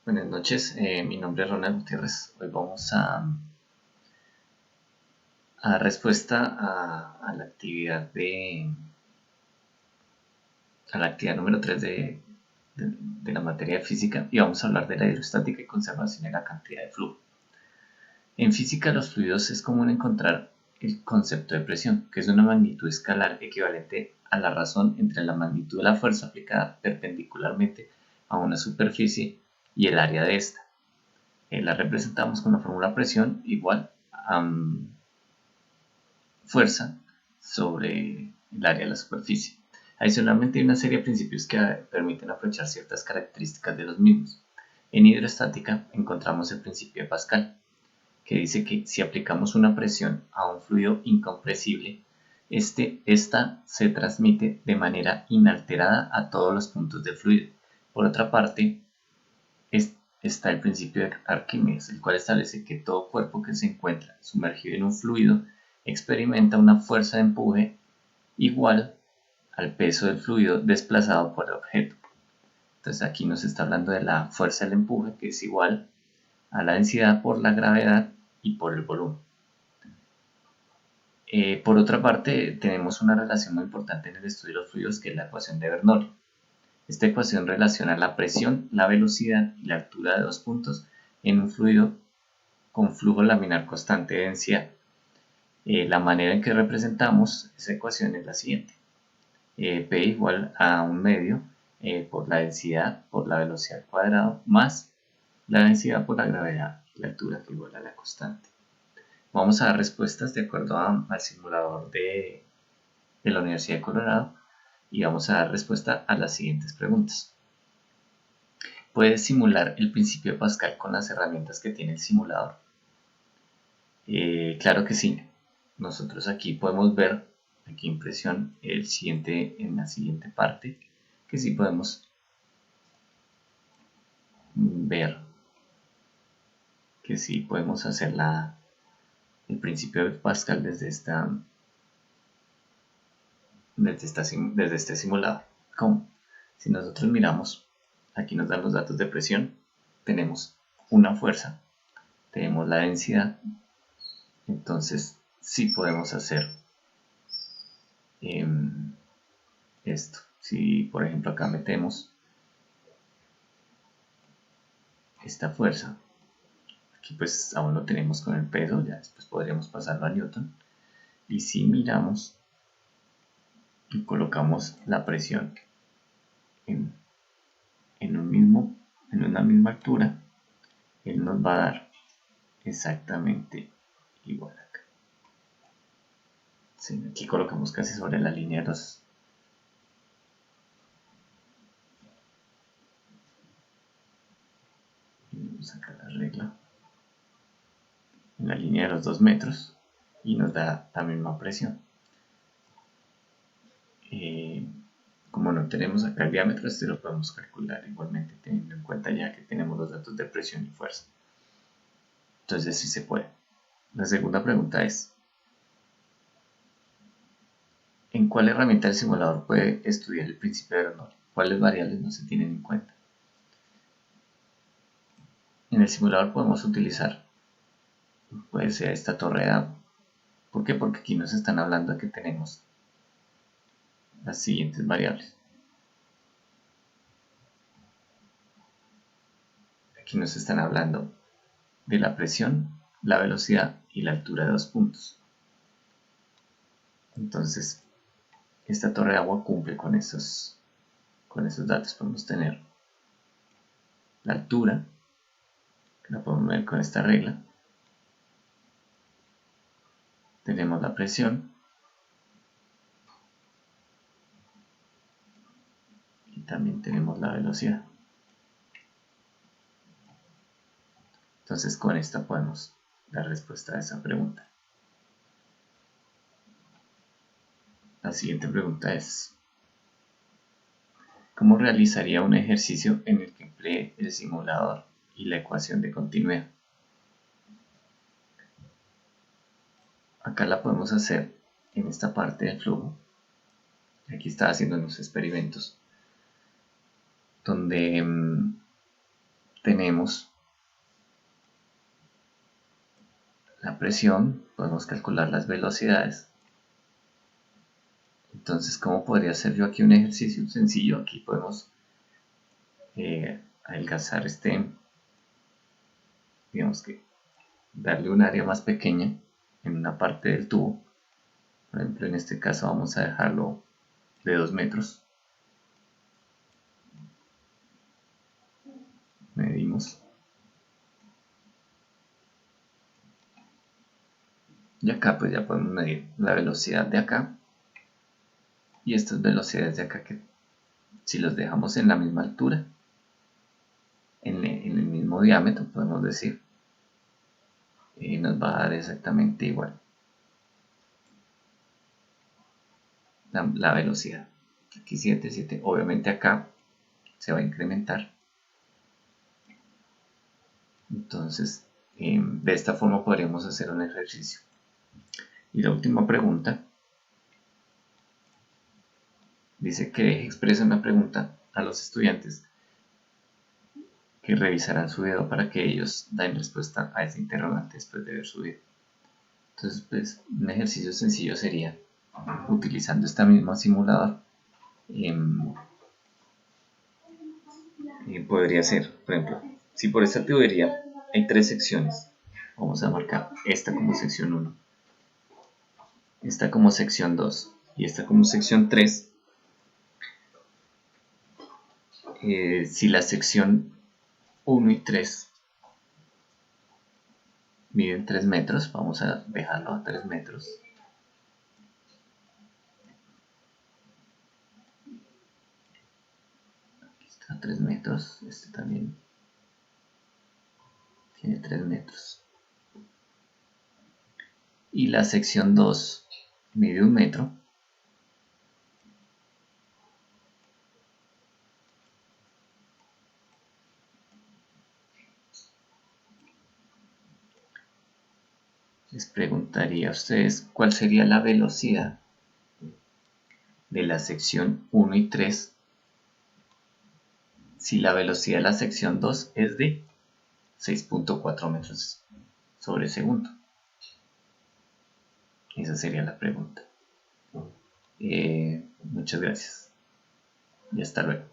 Buenas noches, mi nombre es Ronald Gutiérrez. Hoy vamos a dar respuesta a la actividad a la actividad número 3 de la materia de física y vamos a hablar de la hidrostática y conservación de la cantidad de flujo. En física, los fluidos es común encontrar el concepto de presión, que es una magnitud escalar equivalente a la razón entre la magnitud de la fuerza aplicada perpendicularmente a una superficie y el área de esta. La representamos con la fórmula presión igual a fuerza sobre el área de la superficie. Adicionalmente, hay una serie de principios que permiten aprovechar ciertas características de los mismos. En hidrostática encontramos el principio de Pascal, que dice que si aplicamos una presión a un fluido incompresible, esta se transmite de manera inalterada a todos los puntos del fluido. Por otra parte, está el principio de Arquímedes, el cual establece que todo cuerpo que se encuentra sumergido en un fluido experimenta una fuerza de empuje igual al peso del fluido desplazado por el objeto. Entonces aquí nos está hablando de la fuerza del empuje, que es igual a la densidad por la gravedad y por el volumen. Por otra parte, tenemos una relación muy importante en el estudio de los fluidos, que es la ecuación de Bernoulli. Esta ecuación relaciona la presión, la velocidad y la altura de dos puntos en un fluido con flujo laminar constante de densidad. La manera en que representamos esa ecuación es la siguiente. P igual a un medio por la densidad por la velocidad al cuadrado más la densidad por la gravedad y la altura, que igual a la constante. Vamos a dar respuestas de acuerdo al simulador de la Universidad de Colorado y vamos a dar respuesta a las siguientes preguntas. ¿Puedes simular el principio de Pascal con las herramientas que tiene el simulador? Claro que sí. Nosotros aquí podemos ver, aquí impresión, en la siguiente parte, que sí podemos ver que sí podemos hacer el principio de Pascal desde este simulador. ¿Cómo? Si nosotros miramos, aquí nos dan los datos de presión, tenemos una fuerza, tenemos la densidad, entonces sí podemos hacer esto. Si por ejemplo acá metemos esta fuerza, aquí pues aún lo tenemos con el peso, ya después podríamos pasarlo a Newton, y si miramos y colocamos la presión en, en una misma altura, él nos va a dar exactamente igual acá. Sí, aquí colocamos casi sobre la línea de los vamos a sacar la regla en la línea de los 2 metros y nos da la misma presión. Como no tenemos acá el diámetro, este lo podemos calcular igualmente teniendo en cuenta ya que tenemos los datos de presión y fuerza. Entonces sí se puede. La segunda pregunta es: ¿en cuál herramienta del simulador puede estudiar el principio de Bernoulli? ¿Cuáles variables no se tienen en cuenta? En el simulador podemos utilizar, puede ser esta torre de agua. ¿Por qué? Porque aquí nos están hablando de que tenemos las siguientes variables. Aquí nos están hablando de la presión, la velocidad y la altura de dos puntos. Entonces, esta torre de agua cumple con esos datos. Podemos tener la altura, que la podemos ver con esta regla. Tenemos la presión y también tenemos la velocidad. Entonces, con esta podemos dar respuesta a esa pregunta. La siguiente pregunta es: ¿cómo realizaría un ejercicio en el que emplee el simulador y la ecuación de continuidad? Acá la podemos hacer en esta parte del flujo. Aquí estaba haciendo unos experimentos donde tenemos la presión, podemos calcular las velocidades. Entonces, ¿cómo podría hacer yo aquí un ejercicio sencillo? Aquí podemos adelgazar digamos que darle un área más pequeña en una parte del tubo. Por ejemplo, en este caso vamos a dejarlo de 2 metros. Medimos. Y acá pues ya podemos medir la velocidad de acá. Y estas velocidades de acá, que si los dejamos en la misma altura, en el mismo diámetro, podemos decir, nos va a dar exactamente igual la velocidad. Aquí 7, 7. Obviamente acá se va a incrementar. Entonces, de esta forma podríamos hacer un ejercicio. Y la última pregunta dice que expresa una pregunta a los estudiantes que revisarán su video para que ellos den respuesta a ese interrogante después de ver su video. Entonces, pues, un ejercicio sencillo sería, utilizando esta misma simulador, podría ser, por ejemplo, si por esta tubería hay 3 secciones, vamos a marcar esta como sección 1, esta como sección 2 y esta como sección 3. Si la sección 1 y 3 miden 3 metros, vamos a dejarlo a 3 metros. Aquí está 3 metros, este también tiene 3 metros. Y la sección 2 mide 1 metro. Les preguntaría a ustedes cuál sería la velocidad de la sección 1 y 3 si la velocidad de la sección 2 es de 6.4 metros sobre segundo. Esa sería la pregunta. Muchas gracias y hasta luego.